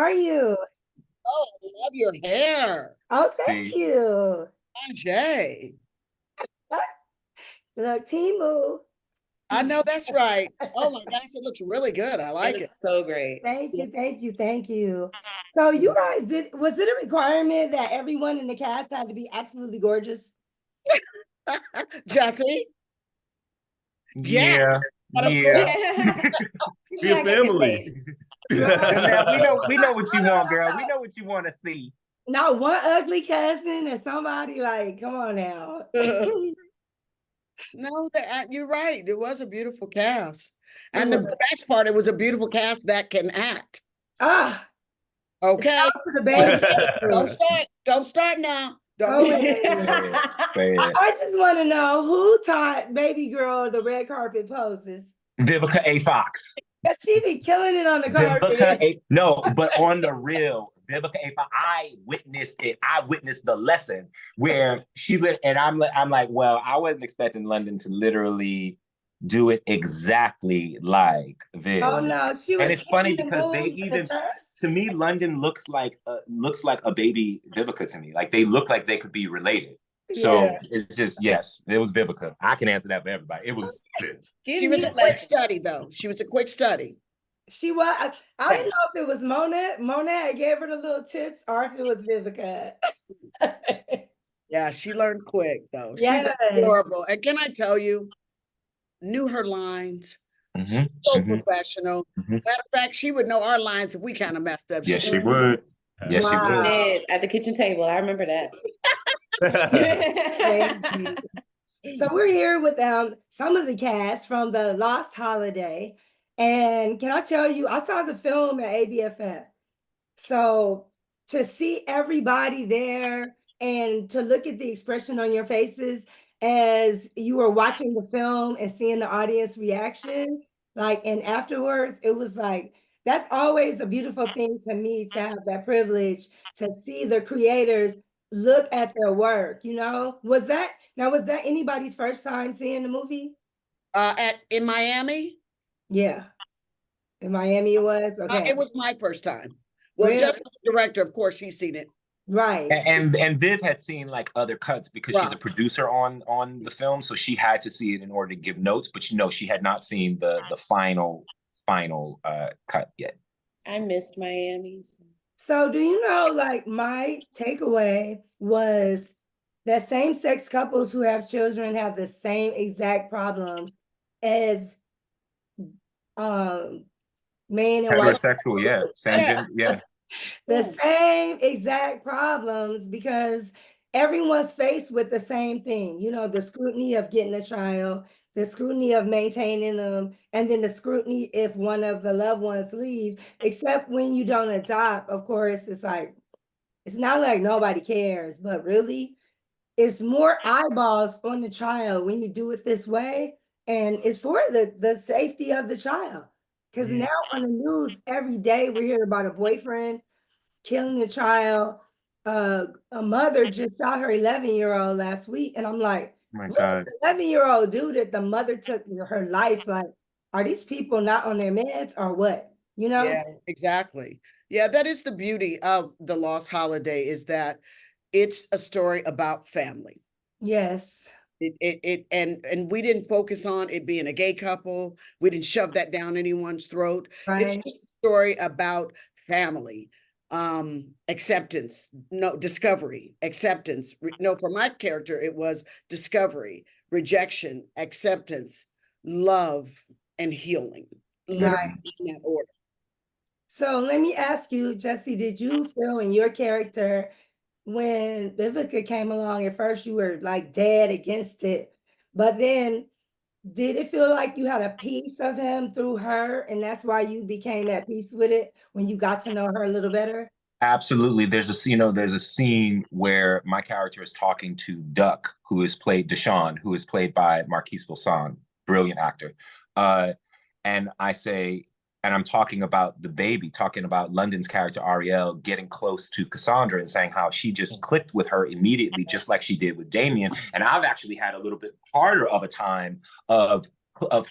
How are you? Oh, I love your hair. Oh, thank See, you. Jay. Look, Timu. I know that's right. Oh my gosh, it looks really good. I It like it. looks so great. Thank you, thank you, thank you. So you guys was it a requirement that everyone in the cast had to be absolutely gorgeous? Jackie? Yes, yeah, but of course. yeah. You We're gotta get family. paid. And now we know what you want, girl. We know what you want to see. Not one ugly cousin or somebody like, come on now. No, you're right. It was a beautiful cast. It And the was. best part, it was a beautiful cast that can act. Ah, Okay. to the baby. Don't start. Don't start now. Don't Oh, start. Say it. I just want to know who taught baby girl the red carpet poses. Vivica A. Fox. Cause she be killing it on the carpet. No, but on the real, Vivica A. Fox, I witnessed it. I witnessed the lesson where she would, and I'm like, well, I wasn't expecting London to literally do it exactly like Viv. Oh no, she was. And it's funny the because they moves and the even, turns. to me, London looks like a baby Vivica to me. Like they look like they could be related. So Yeah. it's just, yes, it was Vivica. I can answer that for everybody. It was Viv. She was a quick study, though. She was a quick study. She was. I didn't know if it was Mona. Mona gave her the little tips, or if it was Vivica. Yeah, she learned quick, though. Yes. She's adorable. And can I tell you, knew her lines. Mhm, So mhm, professional. mhm. Matter of fact, she would know our lines if we kind of messed up. Yes, she would. Yes, she Wow. would. Did at the kitchen table. I remember that. Crazy. So we're here with some of the cast from the Lost Holiday. And can I tell you, I saw the film at ABFF. So to see everybody there and to look at the expression on your faces as you were watching the film and seeing the audience reaction, like, and afterwards, it was like, that's always a beautiful thing to me to have that privilege to see the creators look at their work, you know? Was that anybody's first time seeing the movie? In Miami? Yeah. In Miami it was? Okay. It was my first time. Well, Really? just the director, of course, he's seen it. Right. And Viv had seen like other cuts because she's a Right. producer on the film, so she had to see it in order to give notes. But she had not seen the final cut yet. I missed Miami. So do you know, like, my takeaway was that same-sex couples who have children have the same exact problems as man and wife. Heterosexual, yeah. Same gender, yeah. The same exact problems, because everyone's faced with the same thing, you know, the scrutiny of getting a child, the scrutiny of maintaining them, and then the scrutiny if one of the loved ones leave, except when you don't adopt, of course, it's like, it's not like nobody cares, but really, it's more eyeballs on the child when you do it this way, and it's for the safety of the child. Because now on the news every day we hear about a boyfriend killing a child. A mother just shot her 11-year-old last week, and I'm like, Oh my what God. did the 11-year-old do that the mother took her life? Like, are these people not on their meds or what? You know? Yeah, exactly. Yeah, that is the beauty of the Lost Holiday, is that it's a story about family. Yes. And we didn't focus on it being a gay couple. We didn't shove that down anyone's throat. It's Right. just a story about family, acceptance, no, discovery, acceptance. No, for my character, it was discovery, rejection, acceptance, love, and healing. Literally Right. in that order. So let me ask you, Jussie, did you feel in your character when Vivica came along, at first you were like dead against it, but then did it feel like you had a piece of him through her, and that's why you became at peace with it when you got to know her a little better? Absolutely. There's a scene where my character is talking to Duck, who is played Deshaun, who is played by Marquise Vilson, brilliant actor. And I say, and I'm talking about the baby, talking about London's character Ariel getting close to Cassandra and saying how she just clicked with her immediately, just like she did with Damien. And I've actually had a little bit harder of a time of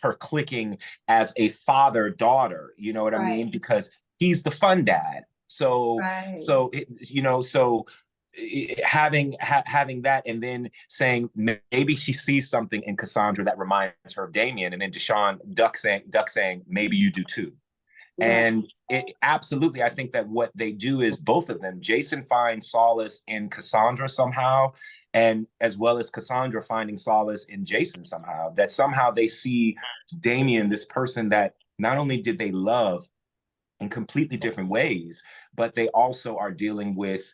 her clicking as a father-daughter, you know what I mean? Because he's the fun dad. So Right. having that, and then saying maybe she sees something in Cassandra that reminds her of Damien, and then Duck saying maybe you do too. And absolutely, I think that what they do is both of them. Jason finds solace in Cassandra somehow, and as well as Cassandra finding solace in Jason somehow. That somehow they see Damien, this person that not only did they love in completely different ways, but they also are dealing with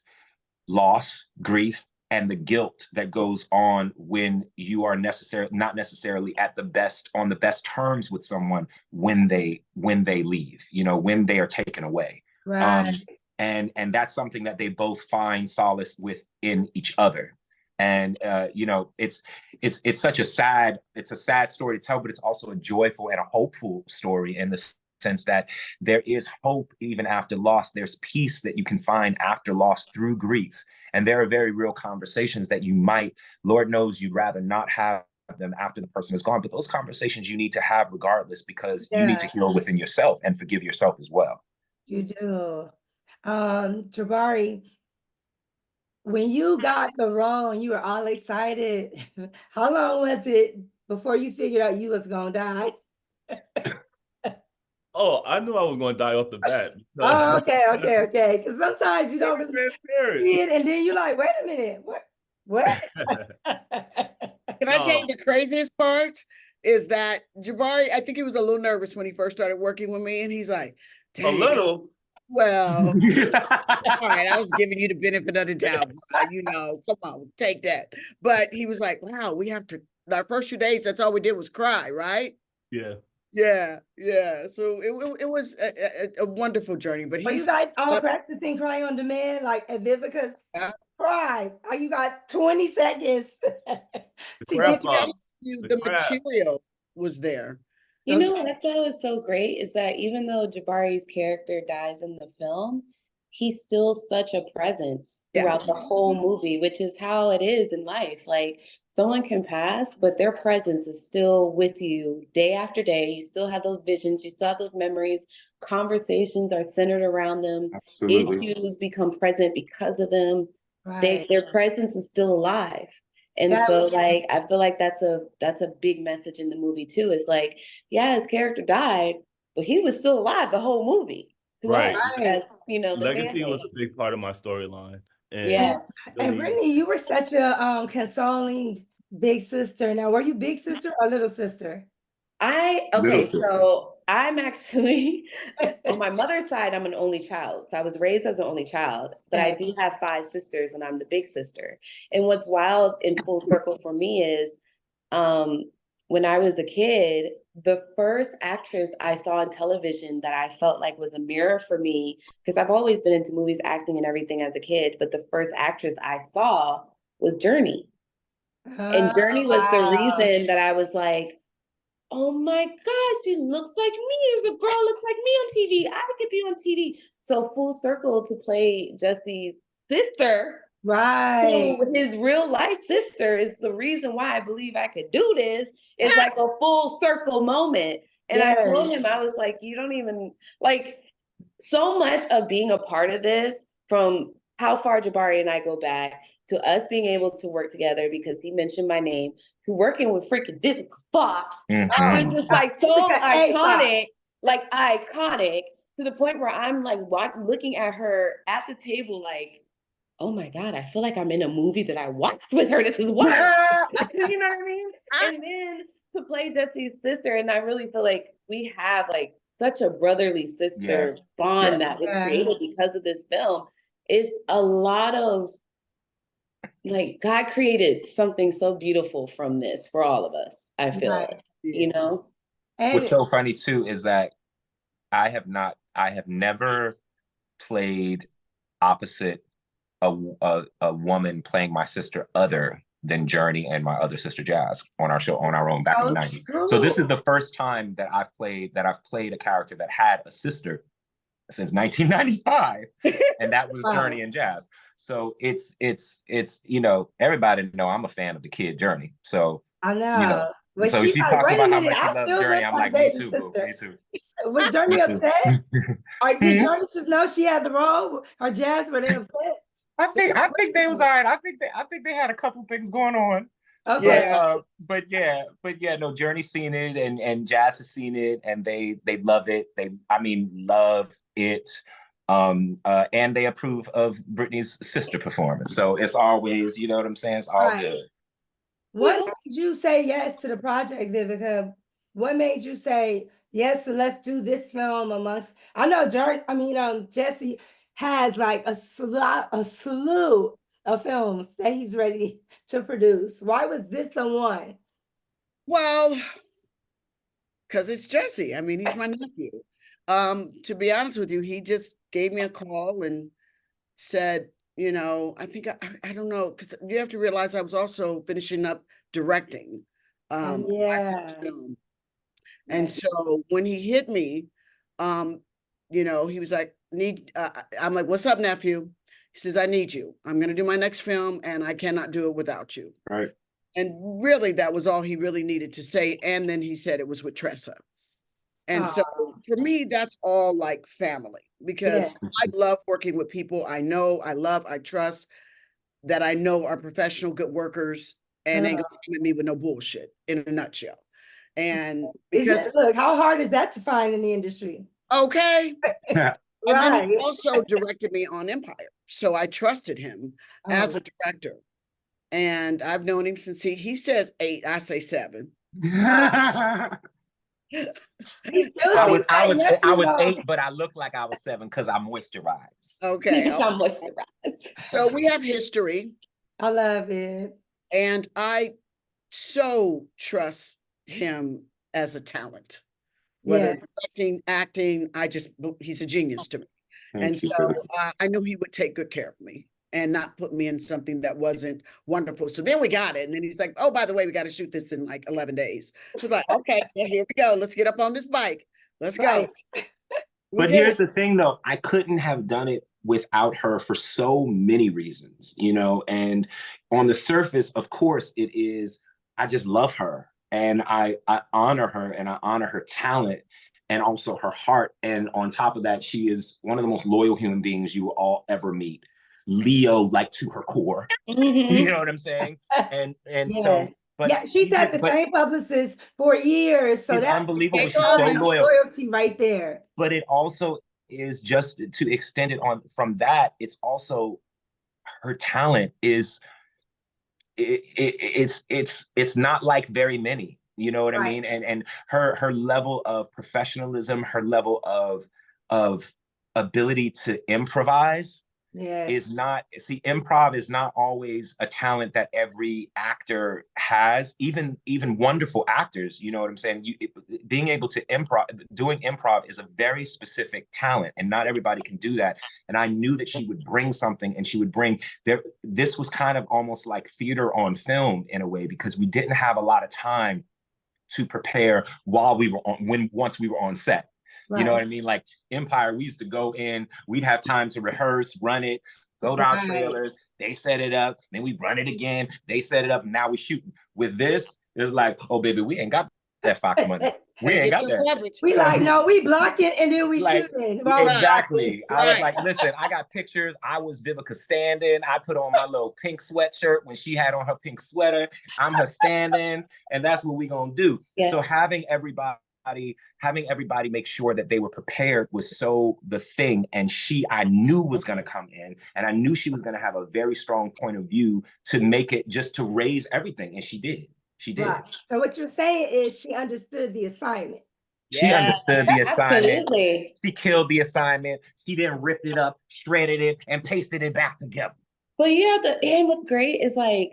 loss, grief, and the guilt that goes on when you are not necessarily on the best terms with someone when they leave, when they are taken away. Right. And that's something that they both find solace within each other. And it's such a sad story to tell, but it's also a joyful and a hopeful story in the sense that there is hope even after loss. There's peace that you can find after loss through grief. And there are very real conversations that you might, Lord knows, you'd rather not have them after the person is gone, but those conversations you need to have regardless, because you need to heal within yourself and forgive yourself as well. You do. Jabari, when you got the role and you were all excited, how long was it before you figured out you was gonna die? Oh, I knew I was going to die off the bat. Oh, okay. Because sometimes you don't really see it, and then you're like, wait a minute, what? Can I tell you the craziest part is that Jabari, I think he was a little nervous when he first started working with me, and he's like, a little. Well, all right, I was giving you the benefit of the doubt, come on, take that. But he was like, wow, we have to, our first few days, that's all we did was cry, right? Yeah. So it was a wonderful journey. But you guys all practicing Cry on Demand, like at Vivica's cry. You got 20 seconds to get the material was there. You know what I thought was so great is that even though Jabari's character dies in the film, he's still such a presence throughout the whole movie, which is how it is in life. Like, someone can pass, but their presence is still with you day after day. You still have those visions, you still have those memories. Conversations are centered around them. Absolutely. Issues become present because of them. Right. Their presence is still alive. And so like, I feel like that's a big message in the movie too. It's like, yeah, his character died, but he was still alive the whole movie. Right. As, the legacy was a big part of my storyline. Yes. And Brittany, you were such a consoling big sister. Now, were you big sister or little sister? So I'm actually, on my mother's side, I'm an only child. So I was raised as an only child, but I do have 5 sisters and I'm the big sister. And what's wild in full circle for me is when I was a kid, the first actress I saw on television that I felt like was a mirror for me, because I've always been into movies, acting and everything as a kid, but the first actress I saw was Journey. And Journey was the reason that I was like, oh my God, she looks like me. There's a girl looks like me on TV. I could be on TV. So full circle to play Jussie's sister. Right. So his real life sister is the reason why I believe I could do this. It's like a full circle moment. And I told him, I was like, you don't even, like, so much of being a part of this, from how far Jabari and I go back to us being able to work together because he mentioned my name, to working with freaking Vivica Fox, which was like so iconic, to the point where I'm like looking at her at the table like, oh my God, I feel like I'm in a movie that I watched with her. This is wild. You know what I mean? And then to play Jussie's sister, and I really feel like we have like such a brotherly sister bond that was created because of this film. It's a lot of, like, God created something so beautiful from this for all of us, I feel like, What's so funny too is that I have never played opposite a woman playing my sister other than Journey and my other sister Jazz on our show on our own back in the 90s. So this is the first time that I've played a character that had a sister since 1995, and that was Journey and Jazz. So it's everybody know I'm a fan of the kid Journey. So I know. So she talks about how much she loves Journey. I'm like, me too, boo. Me too. Was Journey upset? Or did Journey just know she had the role? Or Jazz, were they upset? I think they was all right. I think they had a couple things going on. Okay. Yeah. But yeah, no, Journey's seen it and Jazz has seen it and they love it. Love it. And they approve of Brittany's sister performance. So it's always, you know what I'm saying? It's all good. What made you say yes to the project, Vivica? What made you say yes, so let's do this film amongst? I know Jussie has like a slew of films that he's ready to produce. Why was this the one? Well, because it's Jussie. I mean, he's my nephew. To be honest with you, he just gave me a call and said, you know, I think I don't know, because you have to realize I was also finishing up directing my first film. And so when he hit me, you know, he was like, I'm like, what's up, nephew? He says, I need you. I'm going to do my next film and I cannot do it without you. Right. And really, that was all he really needed to say. And then he said it was with Tressa. And so for me, that's all like family, because I love working with people I know, I love, I trust, that I know are professional, good workers, and ain't gonna come at me with no bullshit, in a nutshell. And because look, how hard is that to find in the industry? Okay. And then he also directed me on Empire. So I trusted him as a director. And I've known him since he says 8, I say 7. I was 8, but I look like I was 7 because I moisturized. Okay. I'm moisturized. So we have history. I love it. And I so trust him as a talent. Whether directing, acting, he's a genius to me. And so I knew he would take good care of me and not put me in something that wasn't wonderful. So then we got it. And then he's like, oh, by the way, we got to shoot this in like 11 days. I was like, okay, well, here we go. Let's get up on this bike. Let's go. But here's the thing, though. I couldn't have done it without her for so many reasons, you know, and on the surface, of course, it is, I just love her. And I honor her and I honor her talent and also her heart. And on top of that, she is one of the most loyal human beings you will all ever meet. Leo, like to her core. You know what I'm saying? And so, but she's had the same publicist for years. So that's unbelievable. She's so loyal. Loyalty right there. But it also is, just to extend it on from that, it's also her talent is it's not like very many, you know what I mean? And her level of professionalism, her level of ability to improvise is not, improv is not always a talent that every actor has, even wonderful actors, you know what I'm saying? Being able to doing improv is a very specific talent, and not everybody can do that. And I knew that she would bring something, and she would bring this was kind of almost like theater on film in a way, because we didn't have a lot of time to prepare while we were once we were on set. You know what I mean? Like Empire, we used to go in, we'd have time to rehearse, run it, go to our trailers, they set it up, then we run it again, they set it up, and now we shooting. With this, it's like, oh baby, we ain't got that Fox money. We ain't got that. We like, no, we block it and then we shooting. Exactly. I was like, listen, I got pictures. I was Vivica standing. I put on my little pink sweatshirt when she had on her pink sweater. I'm her standing, and that's what we gonna do. So having everybody make sure that they were prepared was so the thing. And I knew was going to come in, and I knew she was going to have a very strong point of view to make it, just to raise everything. And she did. Right. So what you're saying is she understood the assignment. She understood the assignment. Absolutely. She killed the assignment. She didn't rip it up, shredded it, and pasted it back together. But and what's great is like,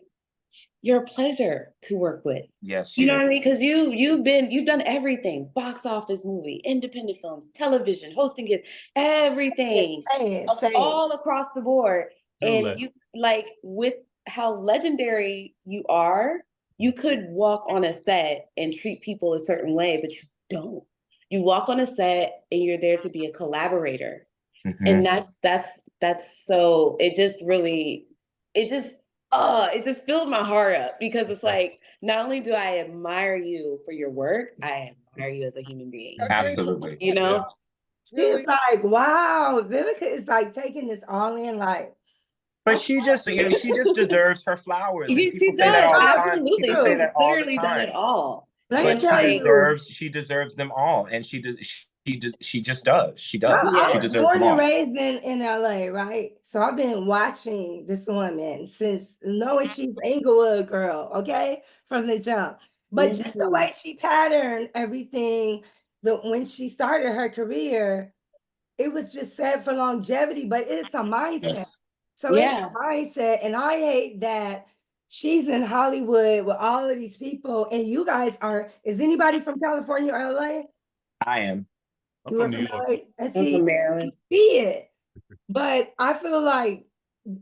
you're a pleasure to work with. Yes. You know what I mean? Because you've done everything: box office movie, independent films, television, hosting gigs, everything. All across the board. And you, like, with how legendary you are, you could walk on a set and treat people a certain way, but you don't. You walk on a set and you're there to be a collaborator. And that's so, it just filled my heart up, because it's like, not only do I admire you for your work, I inspire you as a human being. Absolutely. You know? She's like, wow, Vivica is like taking this all in, like. But she just, you know, she just deserves her flowers. And She people say that does, all the time. absolutely. People say She's that all the literally done time. it all. Let me And tell like, you, She deserves them all, and she just does. She no, does. I She was deserves born them and all. raised in LA, right? So I've been watching this woman since knowing she's Inglewood girl, okay, from the jump. But just the way she patterned everything, when she started her career, it was just said for longevity, but it's a mindset. Yes. So it's a mindset, and I hate that she's in Hollywood with all of these people, and you guys are. Is anybody from California or LA? I am. I'm from New York. LA? And I'm see, from Maryland. you see it, but I feel like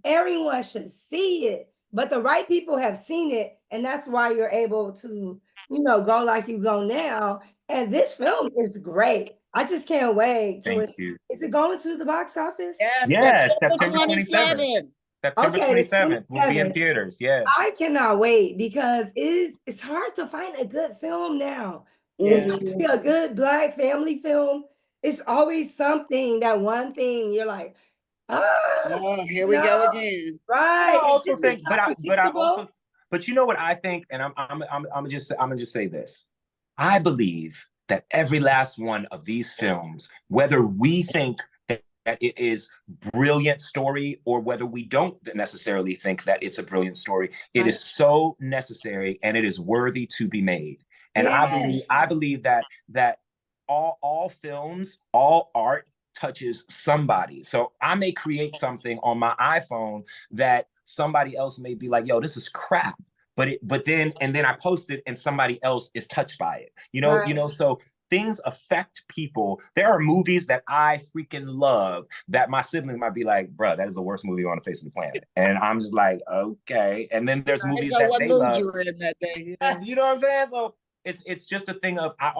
everyone should see it. But the right people have seen it, and that's why you're able to, go like you go now. And this film is great. I just can't wait till Thank you. is it going to the box office? Yes, Yeah, September September 27th. 27th. September Okay, the 27th will be in 27th. theaters. Yeah. I cannot wait because it's hard to find a good film now. Yeah. Especially a good Black family film. It's always something, that one thing you're like, Oh, here we go again. right. I also It's just think, but I unpredictable. also, but you know what I think, and I'm gonna just say this. I believe that every last one of these films, whether we think that it is brilliant story or whether we don't necessarily think that it's a brilliant story, it is so necessary and it is worthy to be made. And I believe that all films, all art touches somebody. So I may create something on my iPhone that somebody else may be like, yo, this is crap. But then I post it and somebody else is touched by it. So things affect people. There are movies that I freaking love that my siblings might be like, bro, that is the worst movie on the face of the planet. And I'm just like, okay. And then there's movies that what they mood love. you were in that day. You know what I'm saying? So it's just a thing of I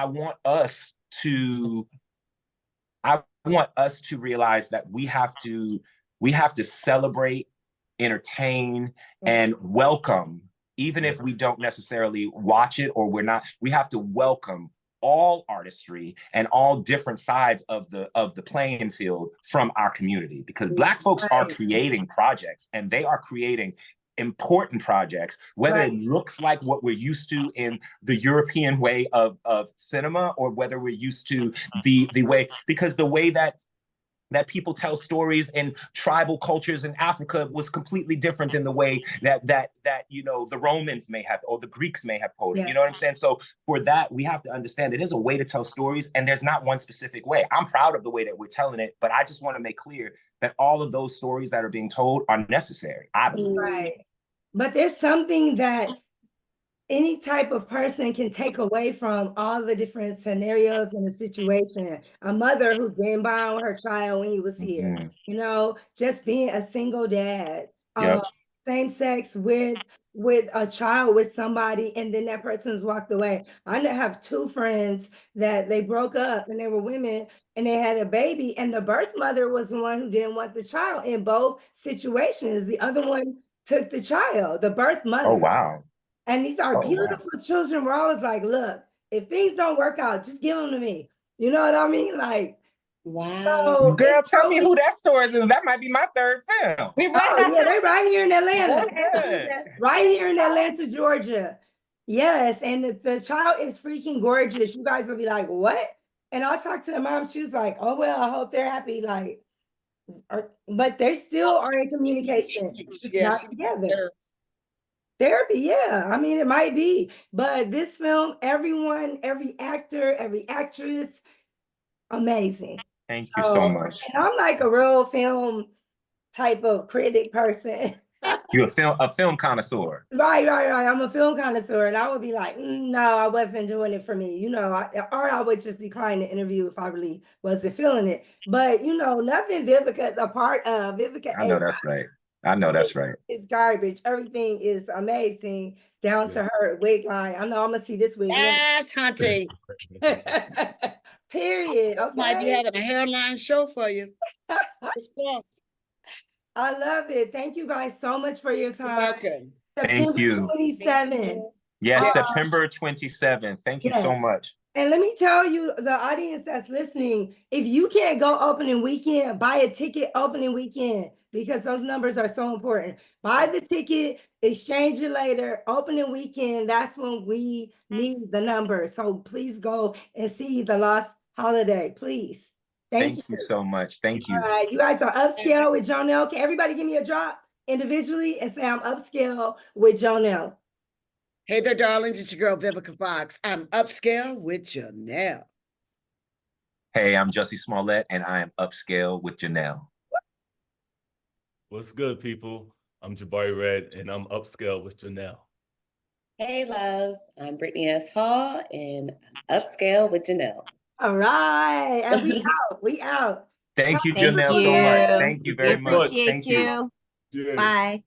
want us to realize that we have to celebrate, entertain, and welcome, even if we don't necessarily watch it or we have to welcome all artistry and all different sides of the playing field from our community, because Black folks are creating projects and they are creating important projects, whether it looks like what we're used to in the European way of cinema or whether we're used to the way, because the way that people tell stories in tribal cultures in Africa was completely different than the way that the Romans may have or the Greeks may have told it. You know what I'm saying? So for that, we have to understand it is a way to tell stories, and there's not one specific way. I'm proud of the way that we're telling it, but I just want to make clear that all of those stories that are being told are necessary, I believe. Right. But there's something that any type of person can take away from all the different scenarios in the situation. A mother who didn't bond with her child when he was here, just being a single dad, same sex with a child with somebody, and then that person's walked away. I have two friends that they broke up and they were women and they had a baby, and the birth mother was the one who didn't want the child in both situations. The other one took the child, the birth mother. Oh, wow. And these are beautiful children. We're always like, look, if things don't work out, just give them to me. You know what I mean? Like, wow. So girl, tell me who that story is. That might be my third film. Oh, yeah, they're right here in Atlanta. Okay. Right here in Atlanta, Georgia. Yes, and the child is freaking gorgeous. You guys will be like, what? And I talked to the mom. She was like, oh, well, I hope they're happy. Like, but they still are in communication. Just not together. Therapy, yeah. I mean, it might be, but this film, everyone, every actor, every actress, amazing. Thank you so much. And I'm like a real film type of critic person. You're a film connoisseur. Right. I'm a film connoisseur, and I would be like, no, I wasn't doing it for me, or I would just decline the interview if I really wasn't feeling it. But nothing Vivica is a part of. Vivica, I know that's right. I know that's right. It's garbage. Everything is amazing down to her wig line. I know I'm gonna see this wig. Ass hunting. Period. Okay. Might be having a hairline show for you. I love it. Thank you guys so much for your time. Welcome. September 27th. Yes, Yeah. September 27th. Thank you so Yes. much. And let me tell you, the audience that's listening, if you can't go opening weekend, buy a ticket opening weekend because those numbers are so important. Buy the ticket, exchange it later, opening weekend, that's when we need the numbers. So please go and see the Lost Holiday, please. Thank you. Thank you so much. Thank you. All right, you guys are upscale with Jonelle. Can everybody give me a drop individually and say I'm upscale with Jonelle? Hey there, darlings. It's your girl, Vivica Fox. I'm upscale with Janelle. Hey, I'm Jussie Smollett, and I am upscale with Janelle. What's good, people? I'm Jabari Red, and I'm upscale with Janelle. Hey, loves. I'm Brittany S. Hall, and I'm upscale with Janelle. All right, and we out. We out. Thank you, Thank Janelle, so much. you. Thank you We very much. appreciate Thank you. you. Cheers. Bye.